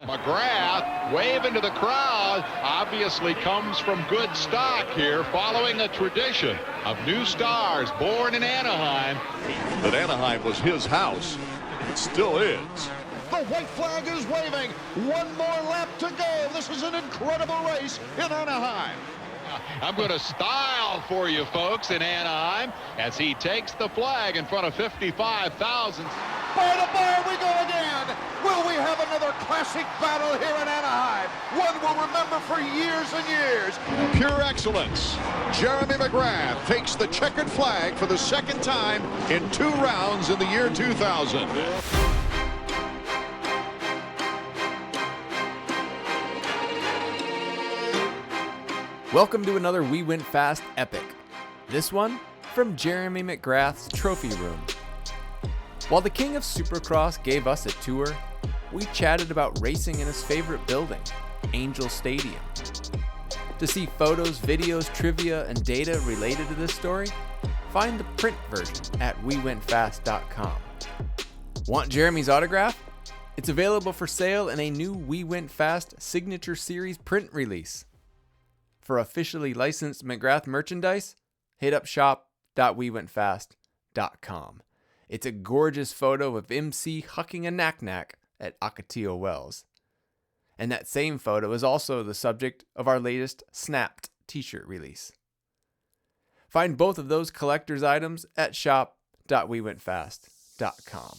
McGrath waving to the crowd, obviously comes from good stock here, following a tradition of new stars born in Anaheim. But Anaheim was his house. It still is. The white flag is waving. One more lap to go. This is an incredible race in Anaheim. I'm going to style for you folks in Anaheim as he takes the flag in front of 55,000. By the bar we go again. Will we have another classic battle here in Anaheim? One we'll remember for years and years. Pure excellence. Jeremy McGrath takes the checkered flag for the second time in 2 rounds in the year 2000. Welcome to another We Went Fast epic. This one from Jeremy McGrath's trophy room. While the King of Supercross gave us a tour, we chatted about racing in his favorite building, Angel Stadium. To see photos, videos, trivia, and data related to this story, find the print version at wewentfast.com. Want Jeremy's autograph? It's available for sale in a new We Went Fast Signature Series print release. For officially licensed McGrath merchandise, hit up shop.wewentfast.com. It's a gorgeous photo of MC hucking a knack-knack at Ocotillo Wells. And that same photo is also the subject of our latest Snapped t-shirt release. Find both of those collector's items at shop.wewentfast.com.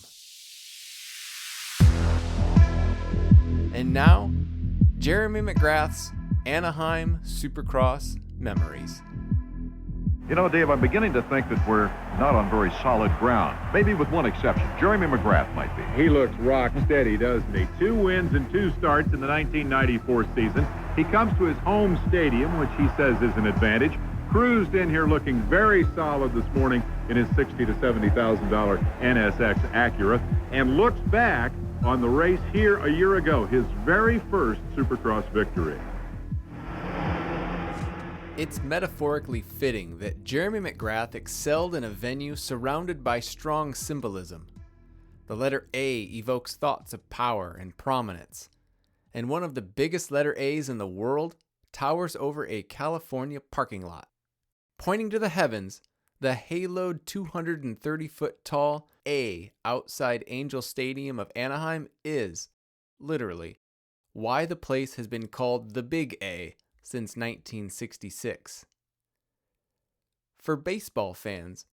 And now, Jeremy McGrath's Anaheim Supercross memories. You know, Dave, I'm beginning to think that we're not on very solid ground. Maybe with one exception. Jeremy McGrath might be. He looks rock steady, doesn't he? 2 wins and 2 starts in the 1994 season. He comes to his home stadium, which he says is an advantage. Cruised in here looking very solid this morning in his $60,000 to $70,000 NSX Acura, and looks back on the race here a year ago, his very first Supercross victory. It's metaphorically fitting that Jeremy McGrath excelled in a venue surrounded by strong symbolism. The letter A evokes thoughts of power and prominence, and one of the biggest letter A's in the world towers over a California parking lot. Pointing to the heavens, the haloed 230-foot tall A outside Angel Stadium of Anaheim is, literally, why the place has been called the Big A since 1966. For baseball fans,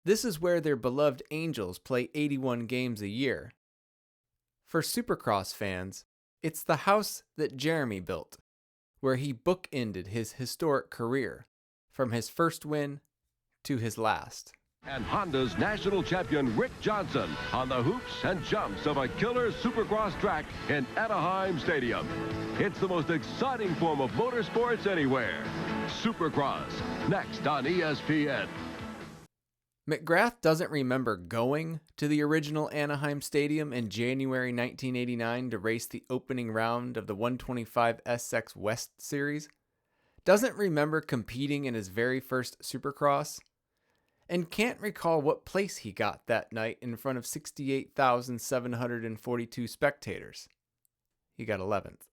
this is where their beloved Angels play 81 games a year. For Supercross fans, it's the house that Jeremy built, where he bookended his historic career, from his first win to his last. And Honda's national champion Rick Johnson on the hoops and jumps of a killer Supercross track in Anaheim Stadium. It's the most exciting form of motorsports anywhere. Supercross, next on ESPN. McGrath doesn't remember going to the original Anaheim Stadium in January 1989 to race the opening round of the 125 SX West Series, doesn't remember competing in his very first Supercross, and can't recall what place he got that night in front of 68,742 spectators. He got 11th.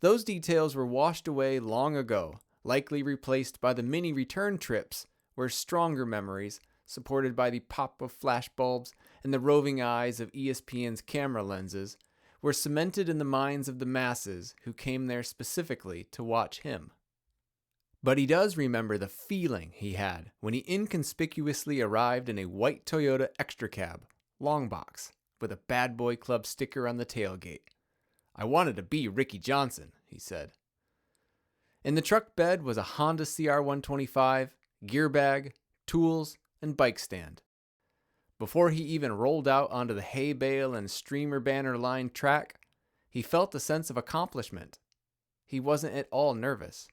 Those details were washed away long ago, likely replaced by the many return trips where stronger memories, supported by the pop of flashbulbs and the roving eyes of ESPN's camera lenses, were cemented in the minds of the masses who came there specifically to watch him. But he does remember the feeling he had when he inconspicuously arrived in a white Toyota extra cab, long box, with a Bad Boy Club sticker on the tailgate. "I wanted to be Ricky Johnson," he said. In the truck bed was a Honda CR125, gear bag, tools, and bike stand. Before he even rolled out onto the hay bale and streamer banner lined track, he felt a sense of accomplishment. He wasn't at all nervous.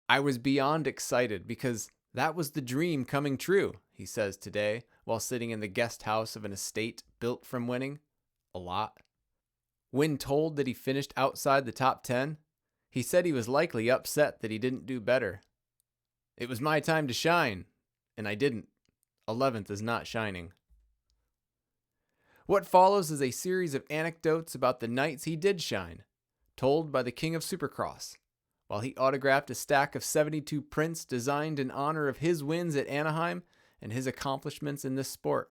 "I was beyond excited because that was the dream coming true," he says today while sitting in the guest house of an estate built from winning a lot. When told that he finished outside the top 10, he said he was likely upset that he didn't do better. "It was my time to shine, and I didn't. 11th is not shining." What follows is a series of anecdotes about the nights he did shine, told by the King of Supercross, while he autographed a stack of 72 prints designed in honor of his wins at Anaheim and his accomplishments in this sport.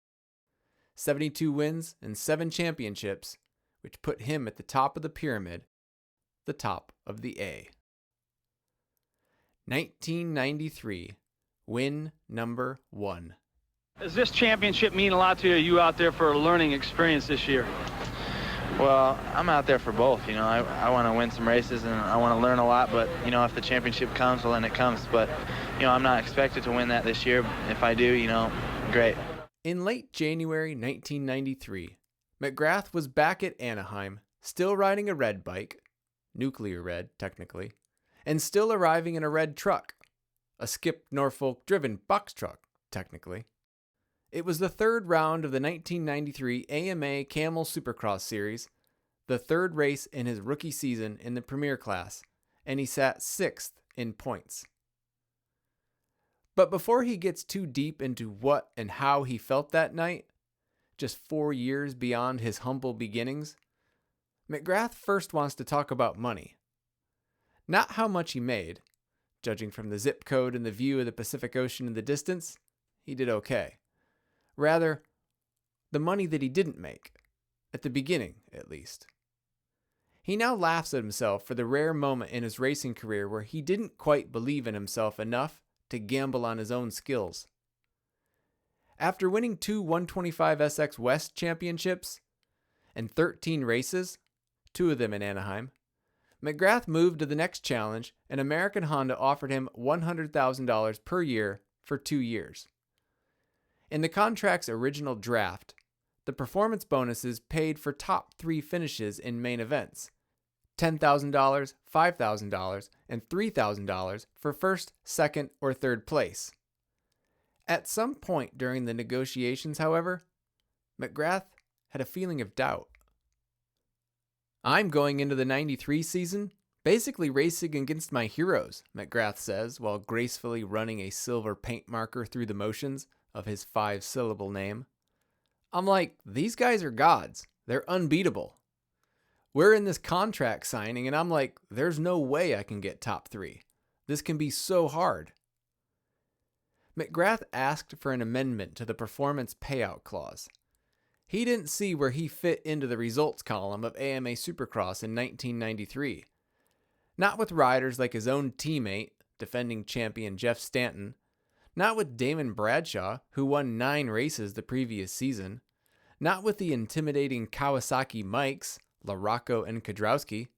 72 wins and 7 championships, which put him at the top of the pyramid, the top of the A. 1993, win number 1. Does this championship mean a lot to you out there for a learning experience this year? Well, I'm out there for both. I want to win some races and I want to learn a lot, but, if the championship comes, well, then it comes. But, I'm not expected to win that this year. If I do, great. In late January 1993, McGrath was back at Anaheim, still riding a red bike, nuclear red, technically, and still arriving in a red truck, a Skip Norfolk-driven box truck, technically. It was the third round of the 1993 AMA Camel Supercross Series, the third race in his rookie season in the Premier class, and he sat 6th in points. But before he gets too deep into what and how he felt that night, just 4 years beyond his humble beginnings, McGrath first wants to talk about money. Not how much he made. Judging from the zip code and the view of the Pacific Ocean in the distance, he did okay. Rather, the money that he didn't make, at the beginning at least. He now laughs at himself for the rare moment in his racing career where he didn't quite believe in himself enough to gamble on his own skills. After winning 2 125SX West championships and 13 races, 2 of them in Anaheim, McGrath moved to the next challenge, and American Honda offered him $100,000 per year for 2 years. In the contract's original draft, the performance bonuses paid for top 3 finishes in main events, $10,000, $5,000, and $3,000 for first, second, or third place. At some point during the negotiations, however, McGrath had a feeling of doubt. "I'm going into the 93 season basically racing against my heroes," McGrath says while gracefully running a silver paint marker through the motions of his 5-syllable name. "I'm like, these guys are gods. They're unbeatable. We're in this contract signing, and I'm like, there's no way I can get top 3. This can be so hard." McGrath asked for an amendment to the performance payout clause. He didn't see where he fit into the results column of AMA Supercross in 1993. Not with riders like his own teammate, defending champion Jeff Stanton. Not with Damon Bradshaw, who won 9 races the previous season. Not with the intimidating Kawasaki Mikes, LaRocco and Kedrowski.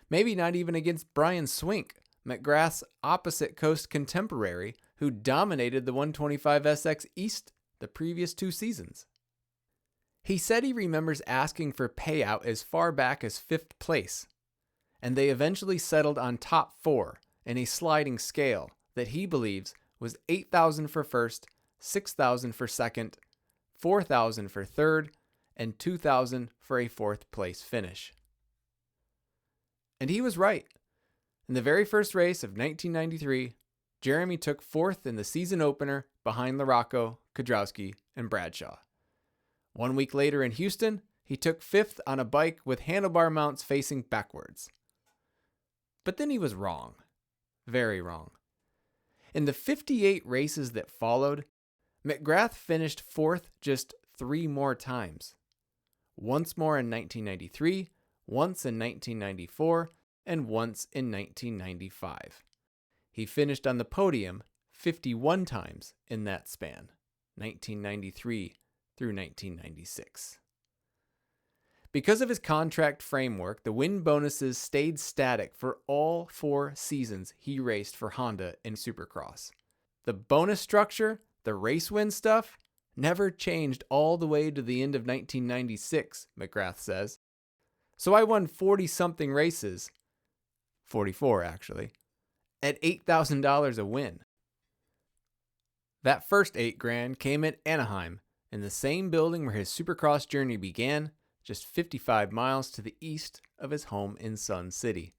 Maybe not even against Brian Swink, McGrath's opposite coast contemporary, who dominated the 125SX East the previous 2 seasons. He said he remembers asking for payout as far back as 5th place, and they eventually settled on top 4 in a sliding scale that he believes was $8,000 for first, $6,000 for second, $4,000 for third, and $2,000 for a 4th place finish. And he was right. In the very first race of 1993, Jeremy took 4th in the season opener behind LaRocco, Kedrowski, and Bradshaw. 1 week later in Houston, he took 5th on a bike with handlebar mounts facing backwards. But then he was wrong. Very wrong. In the 58 races that followed, McGrath finished 4th just 3 more times. Once more in 1993, once in 1994, and once in 1995. He finished on the podium 51 times in that span, 1993 through 1996. Because of his contract framework, the win bonuses stayed static for all 4 seasons he raced for Honda in Supercross. The bonus structure, the race win stuff, never changed all the way to the end of 1996, McGrath says. So I won 40-something races, 44 actually, at $8,000 a win. That first $8,000 came at Anaheim, in the same building where his Supercross journey began, just 55 miles to the east of his home in Sun City.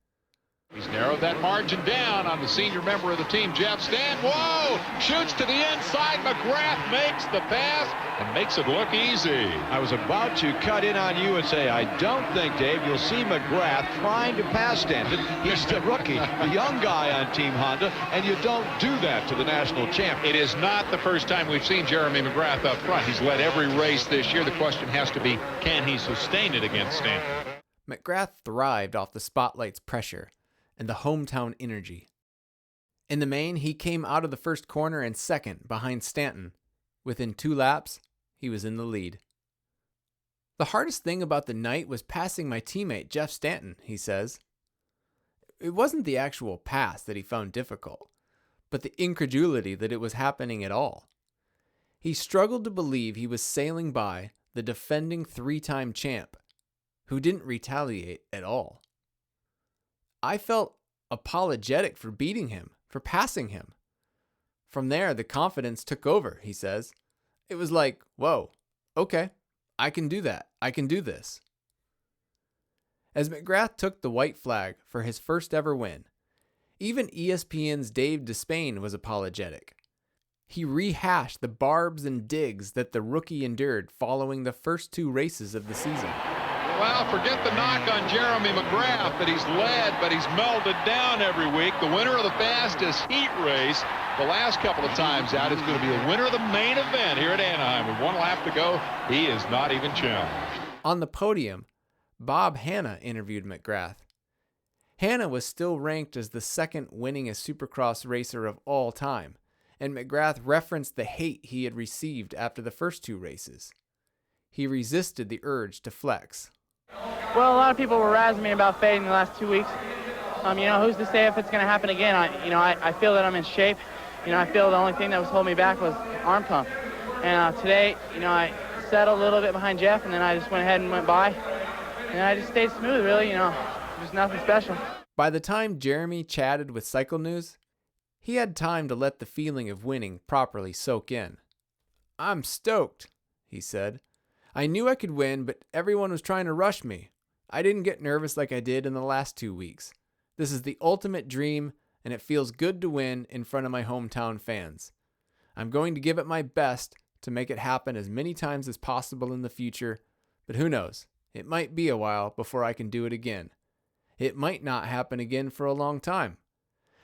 He's narrowed that margin down on the senior member of the team, Jeff Stanton. Whoa! Shoots to the inside. McGrath makes the pass and makes it look easy. I was about to cut in on you and say, I don't think, Dave, you'll see McGrath trying to pass Stanton. He's the rookie, the young guy on Team Honda, and you don't do that to the national champ. It is not the first time we've seen Jeremy McGrath up front. He's led every race this year. The question has to be, can he sustain it against Stanton? McGrath thrived off the spotlight's pressure and the hometown energy. In the main, he came out of the first corner in second behind Stanton. Within 2 laps, he was in the lead. The hardest thing about the night was passing my teammate Jeff Stanton, he says. It wasn't the actual pass that he found difficult, but the incredulity that it was happening at all. He struggled to believe he was sailing by the defending 3-time champ, who didn't retaliate at all. I felt apologetic for beating him, for passing him. From there, the confidence took over, he says. It was like, whoa, okay, I can do that. I can do this. As McGrath took the white flag for his first ever win, even ESPN's Dave Despain was apologetic. He rehashed the barbs and digs that the rookie endured following the first 2 races of the season. Well, forget the knock on Jeremy McGrath that he's led, but he's melded down every week. The winner of the fastest heat race the last couple of times out is going to be the winner of the main event here at Anaheim. With 1 lap to go, he is not even challenged. On the podium, Bob Hanna interviewed McGrath. Hanna was still ranked as the second winningest Supercross racer of all time, and McGrath referenced the hate he had received after the first 2 races. He resisted the urge to flex. Well, a lot of people were razzing me about fading the last 2 weeks. Who's to say if it's going to happen again? I feel that I'm in shape. I feel the only thing that was holding me back was arm pump. And today, I settled a little bit behind Jeff, and then I just went ahead and went by. And I just stayed smooth, really. Just nothing special. By the time Jeremy chatted with Cycle News, he had time to let the feeling of winning properly soak in. I'm stoked, he said. I knew I could win, but everyone was trying to rush me. I didn't get nervous like I did in the last 2 weeks. This is the ultimate dream, and it feels good to win in front of my hometown fans. I'm going to give it my best to make it happen as many times as possible in the future, but who knows? It might be a while before I can do it again. It might not happen again for a long time.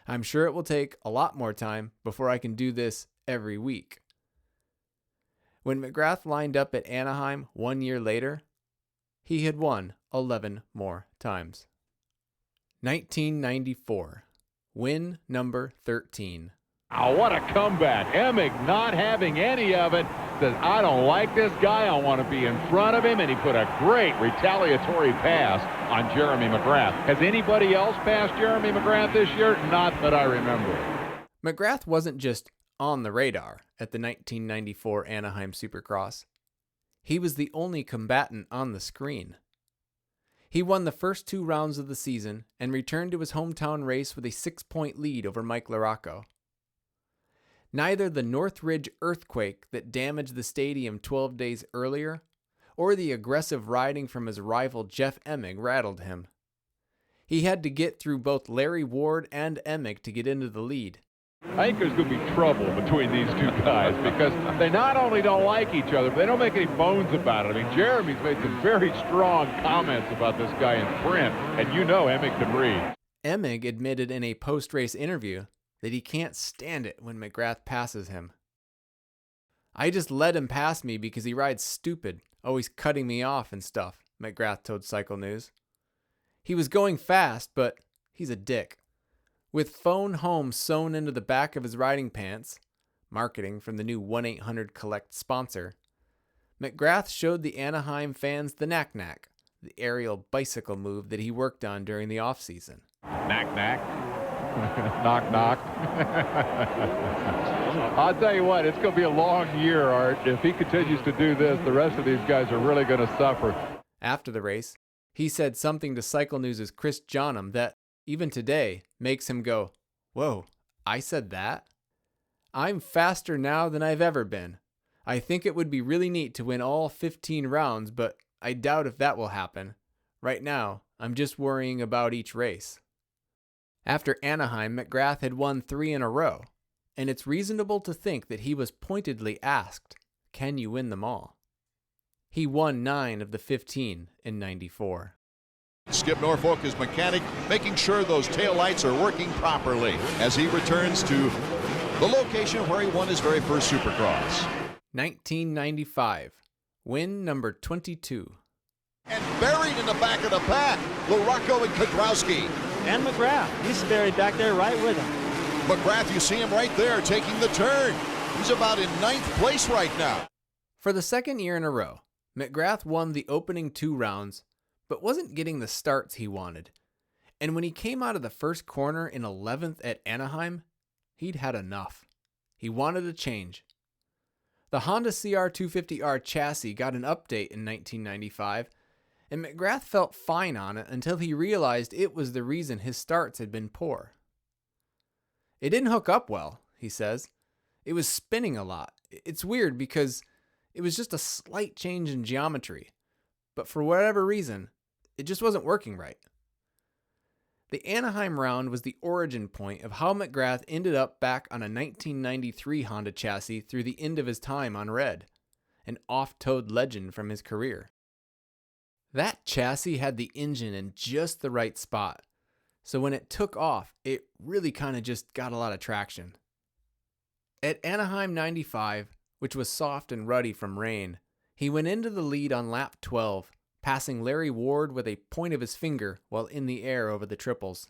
I'm sure it will take a lot more time before I can do this every week. When McGrath lined up at Anaheim 1 year later, he had won 11 more times. 1994, win number 13. Oh, what a comeback. Emig not having any of it. Says, I don't like this guy. I want to be in front of him. And he put a great retaliatory pass on Jeremy McGrath. Has anybody else passed Jeremy McGrath this year? Not that I remember. McGrath wasn't just on the radar at the 1994 Anaheim Supercross. He was the only combatant on the screen. He won the first 2 rounds of the season and returned to his hometown race with a 6-point lead over Mike Larocco. Neither the Northridge earthquake that damaged the stadium 12 days earlier or the aggressive riding from his rival Jeff Emig rattled him. He had to get through both Larry Ward and Emig to get into the lead. I think there's going to be trouble between these 2 guys because they not only don't like each other, but they don't make any bones about it. I mean, Jeremy's made some very strong comments about this guy in print, and Emig can read. Emig admitted in a post-race interview that he can't stand it when McGrath passes him. I just let him pass me because he rides stupid, always cutting me off and stuff, McGrath told Cycle News. He was going fast, but he's a dick. With phone home sewn into the back of his riding pants, marketing from the new 1-800-COLLECT sponsor, McGrath showed the Anaheim fans the knack-knack, the aerial bicycle move that he worked on during the off-season. Knack-knack. Knock-knock. I'll tell you what, it's going to be a long year, Art. If he continues to do this, the rest of these guys are really going to suffer. After the race, he said something to Cycle News' Chris Johnham that, even today, makes him go, whoa, I said that? I'm faster now than I've ever been. I think it would be really neat to win all 15 rounds, but I doubt if that will happen. Right now, I'm just worrying about each race. After Anaheim, McGrath had won 3 in a row, and it's reasonable to think that he was pointedly asked, "Can you win them all?" He won 9 of the 15 in '94. Skip Norfolk is mechanic, making sure those taillights are working properly as he returns to the location where he won his very first Supercross. 1995, win number 22. And buried in the back of the pack, LaRocco and Kudrowski. And McGrath, he's buried back there right with him. McGrath, you see him right there taking the turn. He's about in 9th place right now. For the second year in a row, McGrath won the opening 2 rounds, but wasn't getting the starts he wanted. And when he came out of the first corner in 11th at Anaheim, he'd had enough. He wanted a change. The Honda CR250R chassis got an update in 1995, and McGrath felt fine on it until he realized it was the reason his starts had been poor. It didn't hook up well, he says. It was spinning a lot. It's weird because it was just a slight change in geometry, but for whatever reason, it just wasn't working right. The Anaheim round was the origin point of how McGrath ended up back on a 1993 Honda chassis through the end of his time on Red, an off-toed legend from his career. That chassis had the engine in just the right spot, so when it took off, it really kind of just got a lot of traction. At Anaheim 95, which was soft and ruddy from rain, he went into the lead on lap 12, passing Larry Ward with a point of his finger while in the air over the triples.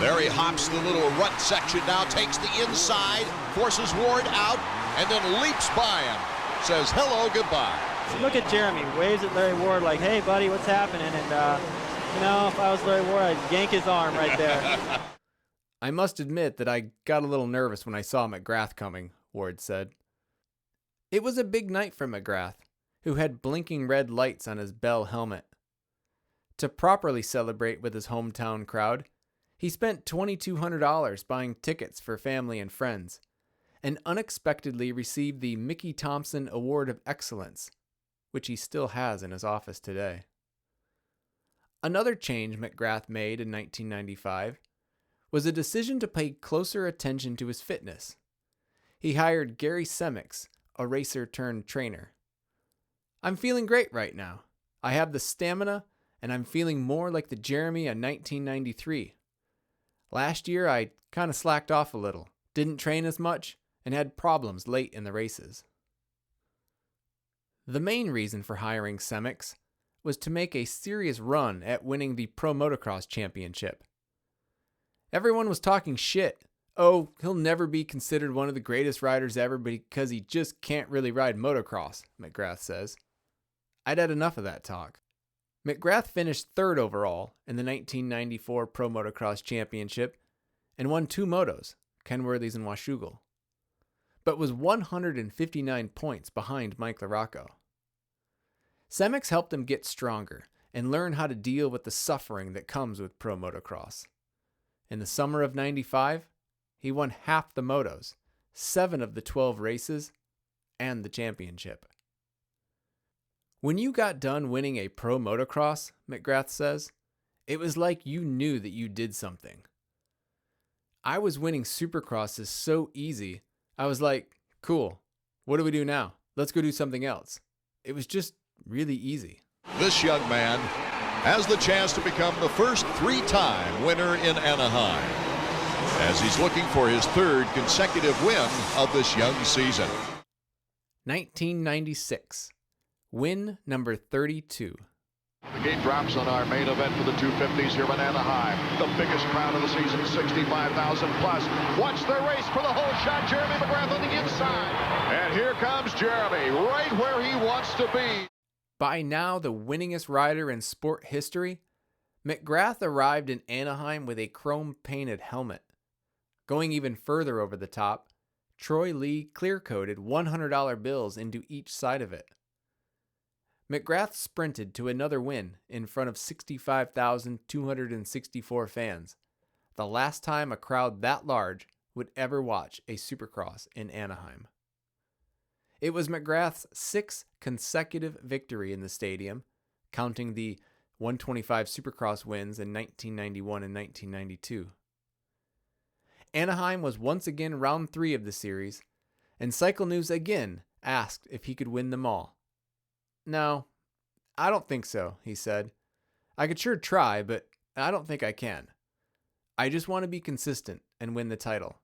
There he hops the little rut section now, takes the inside, forces Ward out, and then leaps by him. Says hello, goodbye. So look at Jeremy, waves at Larry Ward like, hey buddy, what's happening? And if I was Larry Ward, I'd yank his arm right there. I must admit that I got a little nervous when I saw McGrath coming, Ward said. It was a big night for McGrath, who had blinking red lights on his Bell helmet. To properly celebrate with his hometown crowd, he spent $2,200 buying tickets for family and friends, and unexpectedly received the Mickey Thompson Award of Excellence, which he still has in his office today. Another change McGrath made in 1995 was a decision to pay closer attention to his fitness. He hired Gary Semix, a racer turned trainer. "I'm feeling great right now. I have the stamina, and I'm feeling more like the Jeremy of 1993. Last year, I kind of slacked off a little, didn't train as much, and had problems late in the races." The main reason for hiring Semix was to make a serious run at winning the Pro Motocross Championship. Everyone was talking shit. "Oh, he'll never be considered one of the greatest riders ever because he just can't really ride motocross," McGrath says. I'd had enough of that talk. McGrath finished 3rd overall in the 1994 Pro Motocross Championship and won 2 motos, Kenworthy's and Washougal, but was 159 points behind Mike LaRocco. Semix helped him get stronger and learn how to deal with the suffering that comes with pro motocross. In the summer of '95, he won half the motos, 7 of the 12 races, and the championship. "When you got done winning a pro motocross," McGrath says, "it was like you knew that you did something. I was winning supercrosses so easy, I was like, cool, what do we do now? Let's go do something else." It was just really easy. This young man has the chance to become the first 3-time winner in Anaheim, as he's looking for his 3rd consecutive win of this young season. 1996, win number 32. The gate drops on our main event for the 250s here in Anaheim. The biggest crowd of the season, 65,000 plus. Watch the race for the whole shot. Jeremy McGrath on the inside. And here comes Jeremy, right where he wants to be. By now the winningest rider in sport history, McGrath arrived in Anaheim with a chrome-painted helmet. Going even further over the top, Troy Lee clear-coated $100 bills into each side of it. McGrath sprinted to another win in front of 65,264 fans, the last time a crowd that large would ever watch a Supercross in Anaheim. It was McGrath's 6th consecutive victory in the stadium, counting the 125 Supercross wins in 1991 and 1992. Anaheim was once again round 3 of the series, and Cycle News again asked if he could win them all. "No, I don't think so," he said. "I could sure try, but I don't think I can. I just want to be consistent and win the title.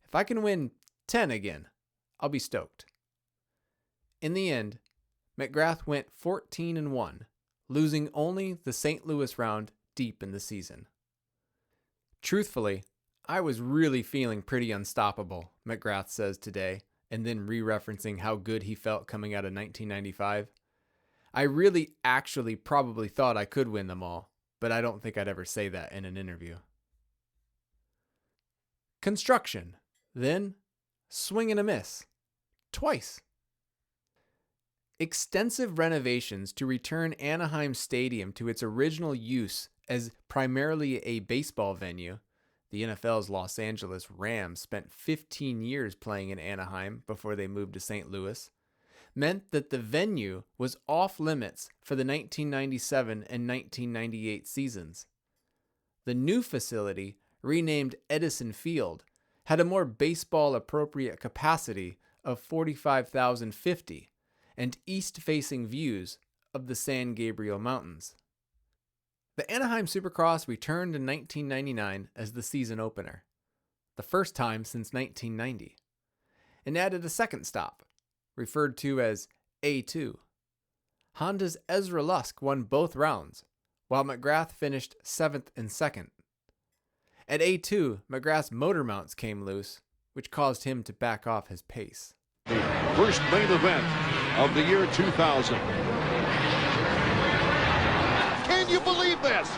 If I can win 10 again, I'll be stoked." In the end, McGrath went 14-1, losing only the St. Louis round deep in the season. "Truthfully, I was really feeling pretty unstoppable," McGrath says today, and then re-referencing how good he felt coming out of 1995. "I really actually probably thought I could win them all, but I don't think I'd ever say that in an interview." Construction, then swing and a miss, twice. Extensive renovations to return Anaheim Stadium to its original use as primarily a baseball venue. The NFL's Los Angeles Rams spent 15 years playing in Anaheim before they moved to St. Louis, meant that the venue was off limits for the 1997 and 1998 seasons. The new facility, renamed Edison Field, had a more baseball-appropriate capacity of 45,050 and east-facing views of the San Gabriel Mountains. The Anaheim Supercross returned in 1999 as the season opener, the first time since 1990, and added a second stop, referred to as A2. Honda's Ezra Lusk won both rounds, while McGrath finished 7th and 2nd. At A2, McGrath's motor mounts came loose, which caused him to back off his pace. The first main event of the year 2000. Can you believe this?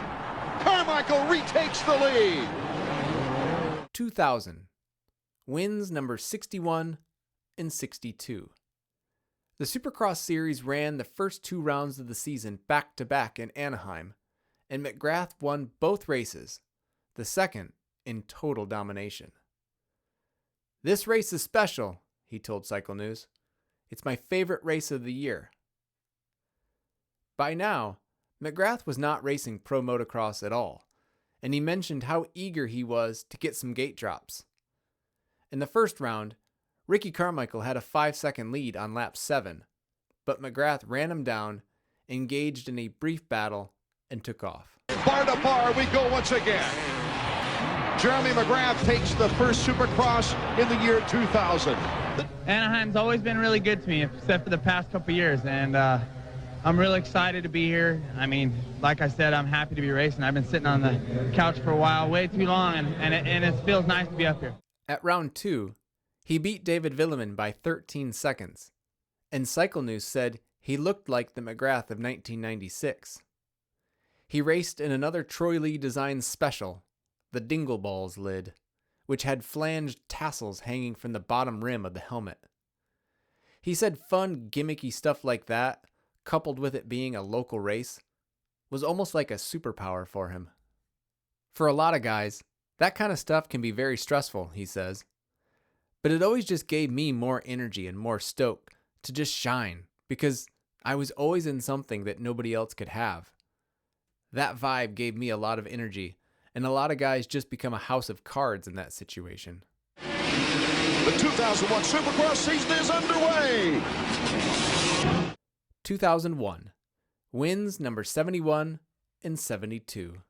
Carmichael retakes the lead. 2000. Wins number 61 and 62. The Supercross series ran the first 2 rounds of the season back-to-back in Anaheim, and McGrath won both races, the second in total domination. "This race is special," he told Cycle News. "It's my favorite race of the year." By now, McGrath was not racing pro motocross at all, and he mentioned how eager he was to get some gate drops. In the first round, Ricky Carmichael had a 5-second lead on lap 7, but McGrath ran him down, engaged in a brief battle, and took off. Bar to bar we go once again. Jeremy McGrath takes the first Supercross in the year 2000. Anaheim's always been really good to me, except for the past couple years, and I'm really excited to be here. I mean, like I said, I'm happy to be racing. I've been sitting on the couch for a while, way too long, and it feels nice to be up here. At round 2, he beat David Villemin by 13 seconds, and Cycle News said he looked like the McGrath of 1996. He raced in another Troy Lee designed special, the Dingle Balls lid, which had flanged tassels hanging from the bottom rim of the helmet. He said fun, gimmicky stuff like that, coupled with it being a local race, was almost like a superpower for him. For a lot of guys, that kind of stuff can be very stressful, he says. But it always just gave me more energy and more stoke to just shine, because I was always in something that nobody else could have. That vibe gave me a lot of energy, and a lot of guys just become a house of cards in that situation. The 2001 Supercross season is underway. 2001. Wins number 71 and 72.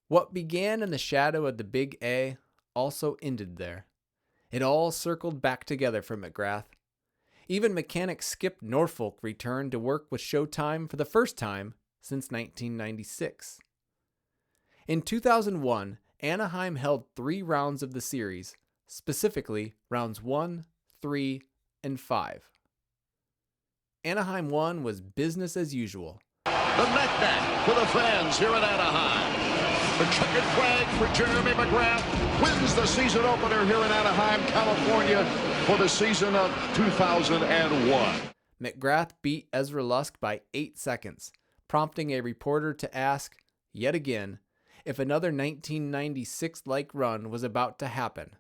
What began in the shadow of the Big A also ended there. It all circled back together for McGrath. Even mechanic Skip Norfolk returned to work with Showtime for the first time since 1996. In 2001, Anaheim held 3 rounds of the series, specifically rounds 1, 3, and 5. Anaheim 1 was business as usual. The neck for the fans here in Anaheim. The checkered flag for Jeremy McGrath wins the season opener here in Anaheim, California for the season of 2001. McGrath beat Ezra Lusk by 8 seconds, prompting a reporter to ask, yet again, if another 1996-like run was about to happen.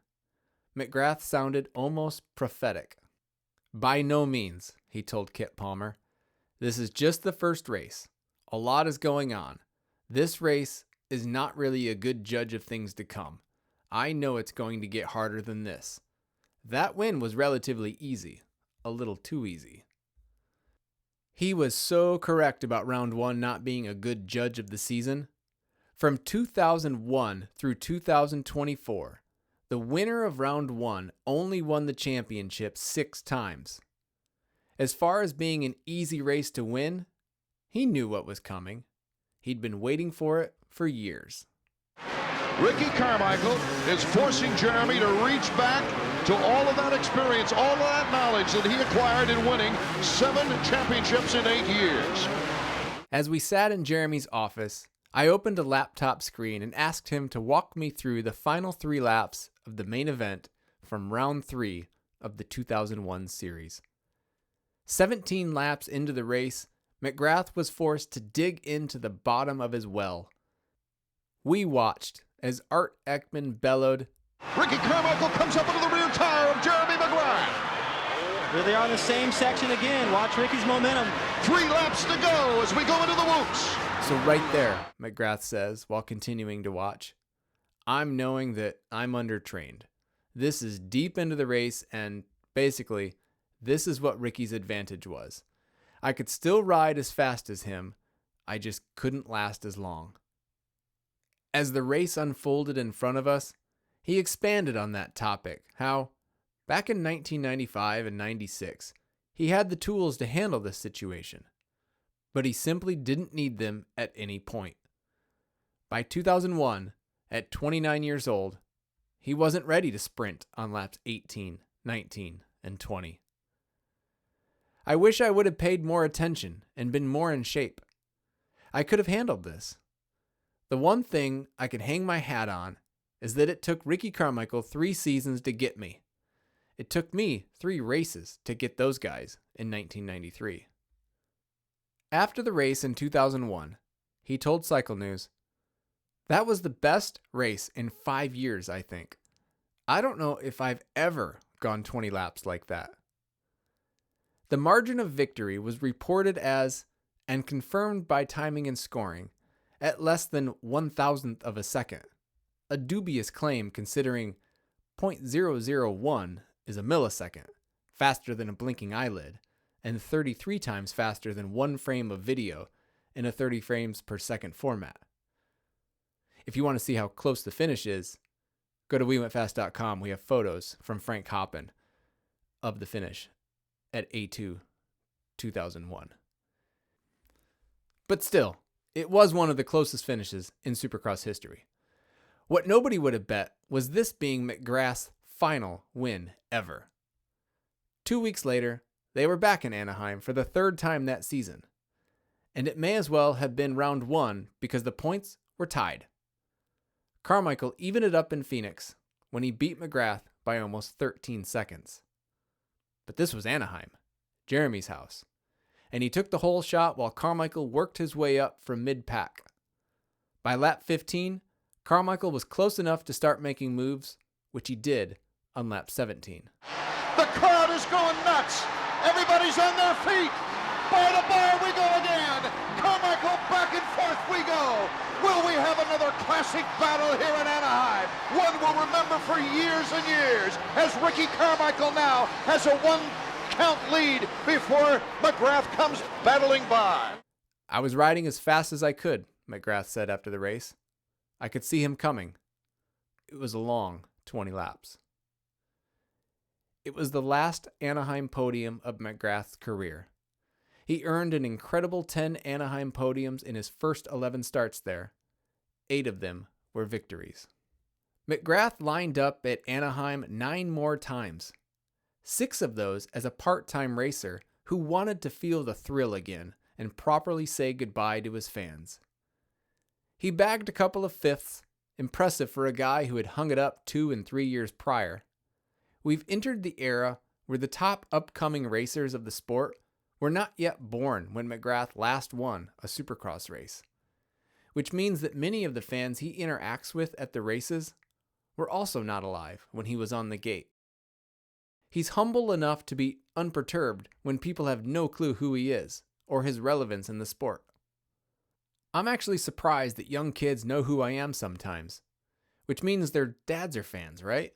McGrath sounded almost prophetic. "By no means," he told Kit Palmer. "This is just the first race. A lot is going on. This race is not really a good judge of things to come. I know it's going to get harder than this. That win was relatively easy, a little too easy. He was so correct about round 1 not being a good judge of the season. From 2001 through 2024, the winner of round 1 only won the championship 6 times. As far as being an easy race to win, he knew what was coming. He'd been waiting for it for years. Ricky Carmichael is forcing Jeremy to reach back to all of that experience, all of that knowledge that he acquired in winning 7 championships in 8 years. As we sat in Jeremy's office, I opened a laptop screen and asked him to walk me through the final 3 laps of the main event from round 3 of the 2001 series. 17 laps into the race, McGrath was forced to dig into the bottom of his well. We watched as Art Ekman bellowed, Ricky Carmichael comes up into the rear tire of Jeremy McGrath. Here they are in the same section again. Watch Ricky's momentum. 3 laps to go as we go into the whoops. So right there, McGrath says while continuing to watch, I'm knowing that I'm undertrained. This is deep into the race, and basically, this is what Ricky's advantage was. I could still ride as fast as him, I just couldn't last as long. As the race unfolded in front of us, he expanded on that topic, how, back in 1995 and 96, he had the tools to handle this situation, but he simply didn't need them at any point. By 2001, at 29 years old, he wasn't ready to sprint on laps 18, 19, and 20. I wish I would have paid more attention and been more in shape. I could have handled this. The one thing I could hang my hat on is that it took Ricky Carmichael 3 seasons to get me. It took me 3 races to get those guys in 1993. After the race in 2001, he told Cycle News, "That was the best race in 5 years, I think. I don't know if I've ever gone 20 laps like that." The margin of victory was reported as, and confirmed by timing and scoring, at less than 1,000th of a second. A dubious claim considering 0.001 is a millisecond, faster than a blinking eyelid, and 33 times faster than 1 frame of video in a 30 frames per second format. If you want to see how close the finish is, go to WeWentFast.com. We have photos from Frank Hoppen of the finish at A2 2001. But still, it was one of the closest finishes in Supercross history. What nobody would have bet was this being McGrath's final win ever. 2 weeks later, they were back in Anaheim for the 3rd time that season. And it may as well have been round 1 because the points were tied. Carmichael evened it up in Phoenix when he beat McGrath by almost 13 seconds. But this was Anaheim, Jeremy's house, and he took the whole shot while Carmichael worked his way up from mid-pack. By lap 15, Carmichael was close enough to start making moves, which he did on lap 17. The crowd is going nuts. Everybody's on their feet. Bar to bar we go again. Carmichael back and forth we go. Will we have another classic battle here in Anaheim? One we'll remember for years and years, as Ricky Carmichael now has a 1-count lead before McGrath comes battling by. I was riding as fast as I could, McGrath said after the race. I could see him coming. It was a long 20 laps. It was the last Anaheim podium of McGrath's career. He earned an incredible 10 Anaheim podiums in his first 11 starts there. 8 of them were victories. McGrath lined up at Anaheim 9 more times. 6 of those as a part-time racer who wanted to feel the thrill again and properly say goodbye to his fans. He bagged a couple of 5ths, impressive for a guy who had hung it up 2 and 3 years prior. We've entered the era where the top upcoming racers of the sport were not yet born when McGrath last won a Supercross race, which means that many of the fans he interacts with at the races were also not alive when he was on the gate. He's humble enough to be unperturbed when people have no clue who he is or his relevance in the sport. I'm actually surprised that young kids know who I am sometimes. which means their dads are fans, right?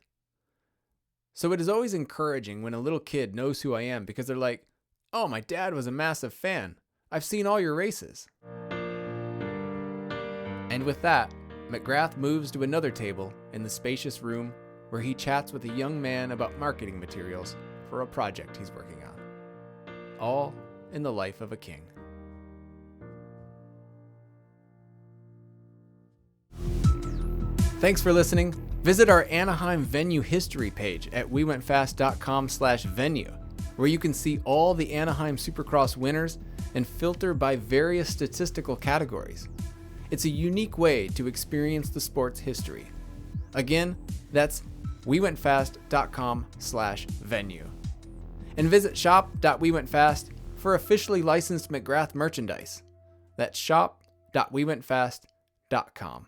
So it is always encouraging when a little kid knows who I am because they're like, "Oh, my dad was a massive fan. I've seen all your races." And with that, McGrath moves to another table in the spacious room where he chats with a young man about marketing materials for a project he's working on. All in the life of a king. Thanks for listening. Visit our Anaheim venue history page at wewentfast.com/venue, where you can see all the Anaheim Supercross winners and filter by various statistical categories. It's a unique way to experience the sport's history. Again, that's wewentfast.com/venue. And visit shop.wewentfast for officially licensed McGrath merchandise. That's shop.wewentfast.com.